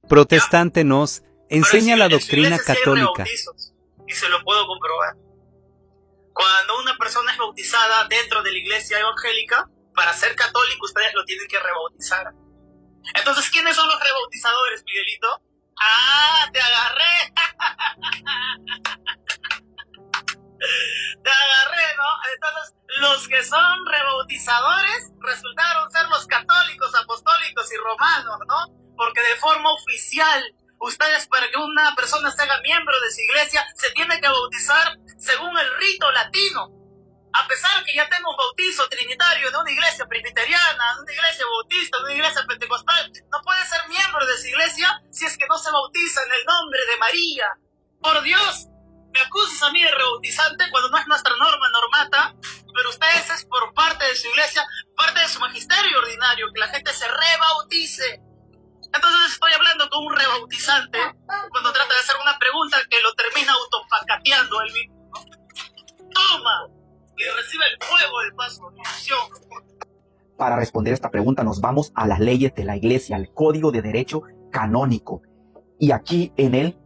protestante nos enseña la en su doctrina iglesia sí hay católica. rebautizos, y se lo puedo comprobar. Cuando una persona es bautizada dentro de la iglesia evangélica, para ser católico ustedes lo tienen que rebautizar. Entonces, ¿quiénes son los rebautizadores, Miguelito? ¡Ah, te agarré! Te agarré, ¿no? Entonces, los que son rebautizadores resultaron ser los católicos, apostólicos y romanos, ¿no? Porque de forma oficial, ustedes, para que una persona se haga miembro de su iglesia, se tiene que bautizar según el rito latino. A pesar que ya tenga un bautizo trinitario de una iglesia presbiteriana, de una iglesia bautista, de una iglesia pentecostal, no puede ser miembro de su iglesia si es que no se bautiza en el nombre de María. Por Dios, me acusas a mí de rebautizante cuando no es nuestra norma normata, pero ustedes es por parte de su iglesia, parte de su magisterio ordinario, que la gente se rebautice. Entonces estoy hablando con un rebautizante cuando trata de hacer una pregunta que lo termina autopacateando él mismo. ¡Toma! Que recibe el fuego del paso de unción. Para responder esta pregunta nos vamos a las leyes de la iglesia, al Código de Derecho Canónico. Y aquí en el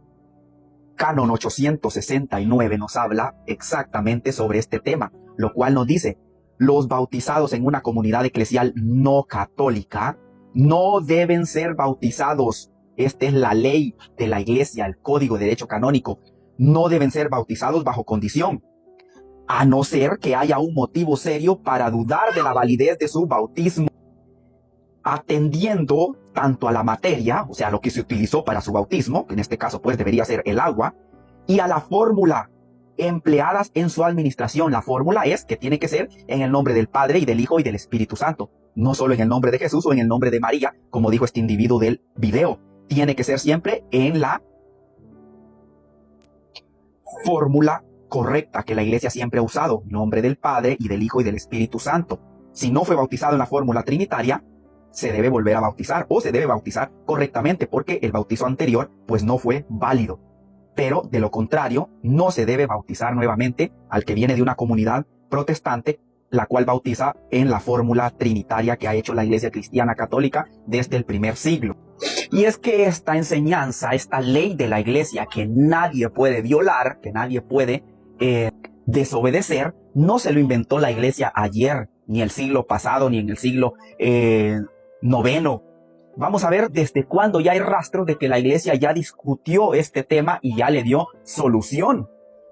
Canon 869 nos habla exactamente sobre este tema, lo cual nos dice: los bautizados en una comunidad eclesial no católica no deben ser bautizados. Esta es la ley de la iglesia, el Código de Derecho Canónico. No deben ser bautizados bajo condición, a no ser que haya un motivo serio para dudar de la validez de su bautismo, atendiendo tanto a la materia, o sea, lo que se utilizó para su bautismo, que en este caso pues debería ser el agua, y a la fórmula empleadas en su administración. La fórmula es que tiene que ser en el nombre del Padre y del Hijo y del Espíritu Santo, no solo en el nombre de Jesús o en el nombre de María, como dijo este individuo del video. Tiene que ser siempre en la fórmula correcta que la iglesia siempre ha usado: nombre del Padre y del Hijo y del Espíritu Santo. Si no fue bautizado en la fórmula trinitaria, se debe volver a bautizar, o se debe bautizar correctamente, porque el bautizo anterior pues no fue válido. Pero de lo contrario, no se debe bautizar nuevamente al que viene de una comunidad protestante, la cual bautiza en la fórmula trinitaria que ha hecho la iglesia cristiana católica desde el primer siglo. Y es que esta enseñanza, esta ley de la iglesia que nadie puede violar, que nadie puede desobedecer, no se lo inventó la iglesia ayer, ni el siglo pasado, ni en el siglo noveno. Vamos a ver desde cuándo ya hay rastros de que la iglesia ya discutió este tema y ya le dio solución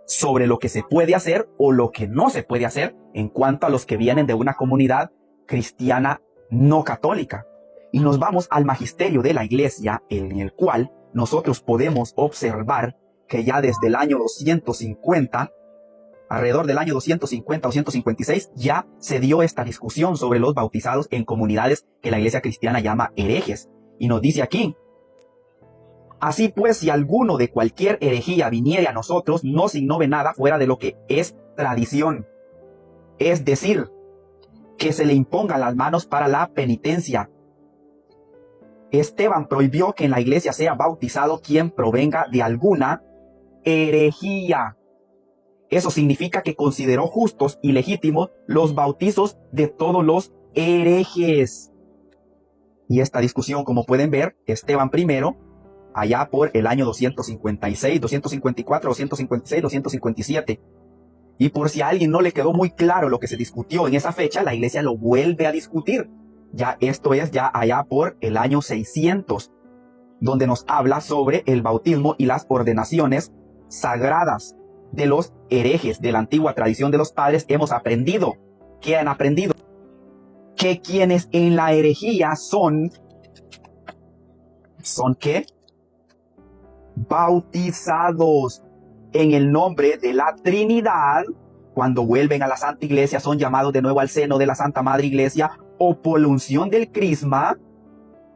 sobre lo que se puede hacer o lo que no se puede hacer en cuanto a los que vienen de una comunidad cristiana no católica. Y nos vamos al magisterio de la iglesia, en el cual nosotros podemos observar que ya desde el año 250, alrededor del año 250 o 156, ya se dio esta discusión sobre los bautizados en comunidades que la iglesia cristiana llama herejes. Y nos dice aquí: así pues, si alguno de cualquier herejía viniere a nosotros, no se innove nada fuera de lo que es tradición. Es decir, que se le impongan las manos para la penitencia. Esteban prohibió que en la iglesia sea bautizado quien provenga de alguna herejía. Eso significa que consideró justos y legítimos los bautizos de todos los herejes. Y esta discusión, como pueden ver, Esteban I, allá por el año 256, 254, 256, 257. Y por si a alguien no le quedó muy claro lo que se discutió en esa fecha, la iglesia lo vuelve a discutir. Ya esto es ya allá por el año 600, donde nos habla sobre el bautismo y las ordenaciones sagradas de los herejes. De la antigua tradición de los padres hemos aprendido. ¿Qué han aprendido? Que quienes en la herejía son ¿qué? Bautizados en el nombre de la Trinidad. Cuando vuelven a la Santa Iglesia son llamados de nuevo al seno de la Santa Madre Iglesia, o por la unción del crisma,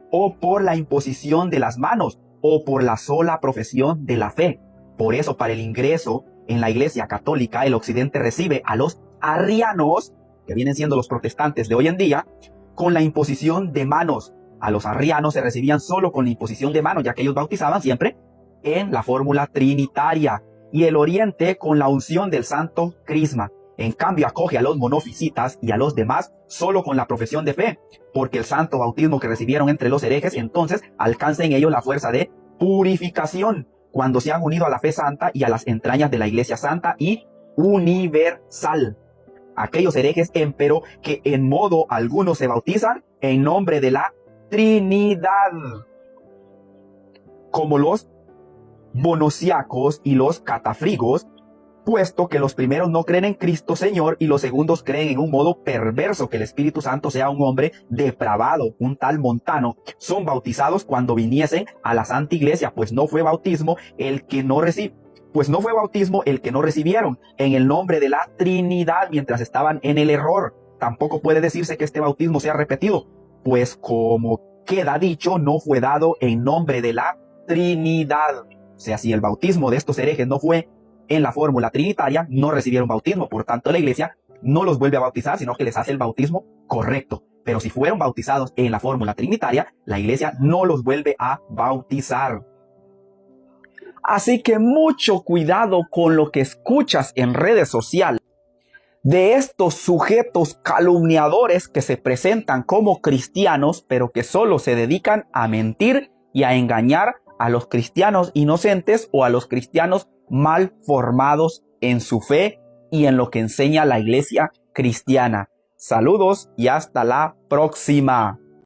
o por la imposición de las manos, o por la sola profesión de la fe. Por eso, para el ingreso en la Iglesia Católica, el Occidente recibe a los arrianos, que vienen siendo los protestantes de hoy en día, con la imposición de manos. A los arrianos se recibían solo con la imposición de manos, ya que ellos bautizaban siempre en la fórmula trinitaria. Y el Oriente con la unción del Santo Crisma. En cambio, acoge a los monofisitas y a los demás solo con la profesión de fe, porque el santo bautismo que recibieron entre los herejes entonces alcanza en ellos la fuerza de purificación, cuando se han unido a la fe santa y a las entrañas de la Iglesia santa y universal. Aquellos herejes, empero, que en modo alguno se bautizan en nombre de la Trinidad, como los bonosiacos y los catafrigos, puesto que los primeros no creen en Cristo Señor y los segundos creen en un modo perverso que el Espíritu Santo sea un hombre depravado, un tal Montano, son bautizados cuando viniesen a la Santa Iglesia, pues no fue bautismo el que no recibieron en el nombre de la Trinidad mientras estaban en el error. Tampoco puede decirse que este bautismo sea repetido, pues como queda dicho, no fue dado en nombre de la Trinidad. O sea, si el bautismo de estos herejes no fue en la fórmula trinitaria, no recibieron bautismo. Por tanto, la Iglesia no los vuelve a bautizar, sino que les hace el bautismo correcto. Pero si fueron bautizados en la fórmula trinitaria, la Iglesia no los vuelve a bautizar. Así que mucho cuidado con lo que escuchas en redes sociales de estos sujetos calumniadores que se presentan como cristianos, pero que solo se dedican a mentir y a engañar a los cristianos inocentes o a los cristianos mal formados en su fe y en lo que enseña la Iglesia cristiana. Saludos y hasta la próxima.